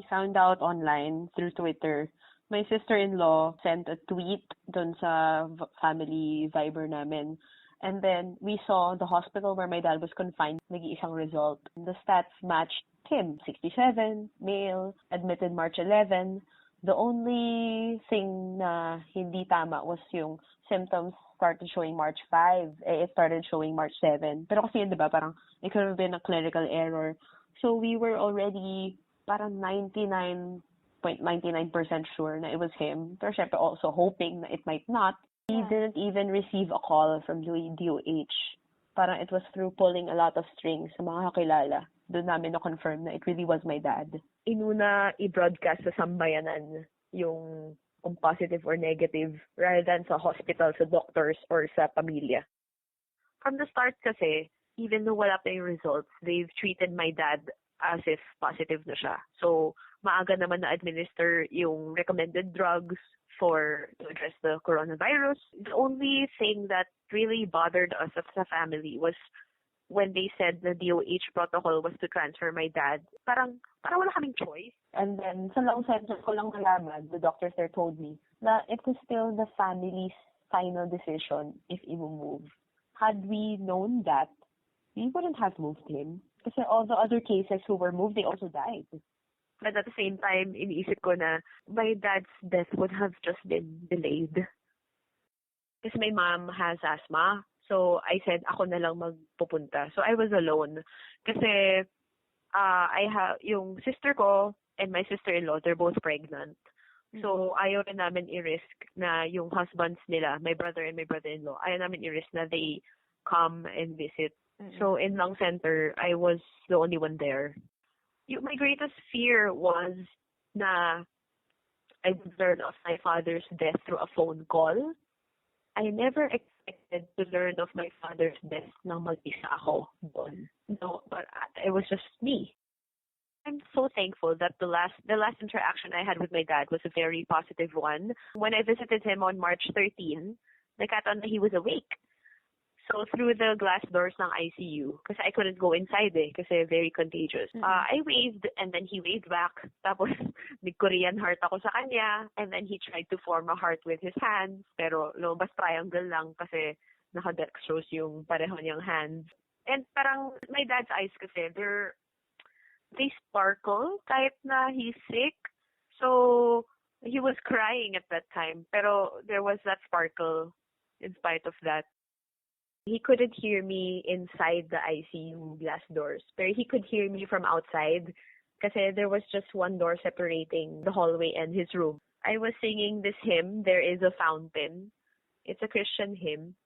We found out online through Twitter. My sister-in-law sent a tweet dun sa family Viber namin. And then we saw the hospital where my dad was confined, nag-iisang result. The stats matched him, 67, male, admitted March 11. The only thing na hindi tama was yung symptoms started showing March 5. It started showing March 7. Pero kasi yun, di ba, parang it could have been a clerical error. So we were already parang 99.99% sure na it was him. Pero syempre also hoping na it might not. We didn't even receive a call from the DOH. Parang it was through pulling a lot of strings sa mga kakilala. Doon namin na-confirm na it really was my dad. Inuna i-broadcast sa sambayanan yung kung positive or negative rather than sa hospital, sa doctors, or sa pamilya. From the start kasi, even though wala pa yung results, they've treated my dad as if positive na siya. So, maaga naman na-administer yung recommended drugs to address the coronavirus. The only thing that really bothered us as a family was when they said the DOH protocol was to transfer my dad. Parang wala kaming choice. And then, sa long sentence ko lang nalaman, the doctors there told me that it was still the family's final decision if he will move. Had we known that, we wouldn't have moved him. Kasi all the other cases who were moved, they also died. But at the same time, iniisip ko na my dad's death would have just been delayed. Kasi my mom has asthma. So I said, ako na lang magpupunta. So I was alone. Kasi yung sister ko and my sister-in-law, they're both pregnant. So ayaw rin namin i-risk na yung husbands nila, my brother and my brother-in-law, ayaw namin i-risk na they come and visit. So in Lung Center, I was the only one there. My greatest fear was na I would learn of my father's death through a phone call. I never expected to learn of my father's death nang mag-isa ako doon. No, but it was just me. I'm so thankful that the last interaction I had with my dad was a very positive one. When I visited him on March 13, nagkataon na he was awake. So through the glass doors ng ICU, kasi I couldn't go inside kasi very contagious. I waved and then he waved back. Tapos nag-Korean heart ako sa kanya and then he tried to form a heart with his hands. Pero lumabas triangle lang kasi naka-dextrose yung pareho niyang hands. And parang my dad's eyes kasi, they sparkle kahit na he's sick. So he was crying at that time. Pero there was that sparkle in spite of that. He couldn't hear me inside the ICU glass doors, but he could hear me from outside kasi there was just one door separating the hallway and his room. I was singing this hymn, There Is a Fountain. It's a Christian hymn.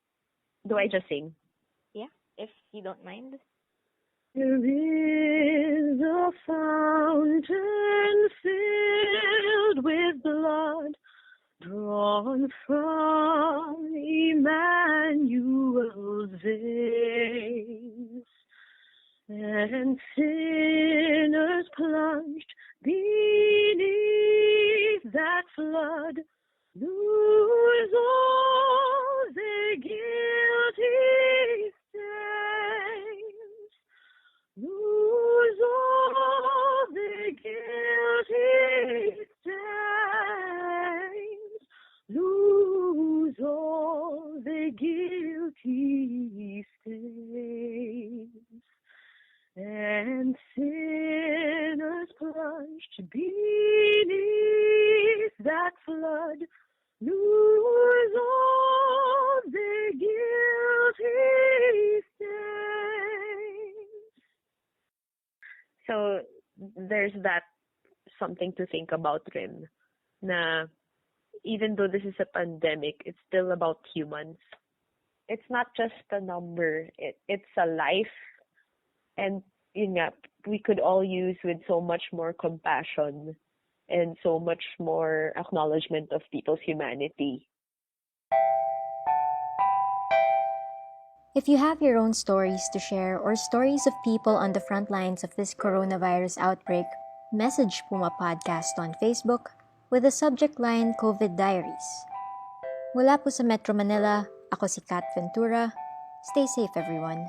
Do I just sing? Yeah, if you don't mind. There is a fountain filled with blood drawn from Emmanuel's veins, and sinners plunged beneath that flood lose all their guilty stains, lose all their guilty stains. Lose all the guilty stains, and sinners plunged beneath that flood lose all their guilty stains. So there's that something to think about rin na even though this is a pandemic, it's still about humans. It's not just a number. It's a life. And yun nga, we could all use with so much more compassion and so much more acknowledgement of people's humanity. If you have your own stories to share or stories of people on the front lines of this coronavirus outbreak, message PumaPodcast on Facebook with the subject line COVID Diaries. Mula po sa Metro Manila, ako si Kat Ventura. Stay safe, everyone.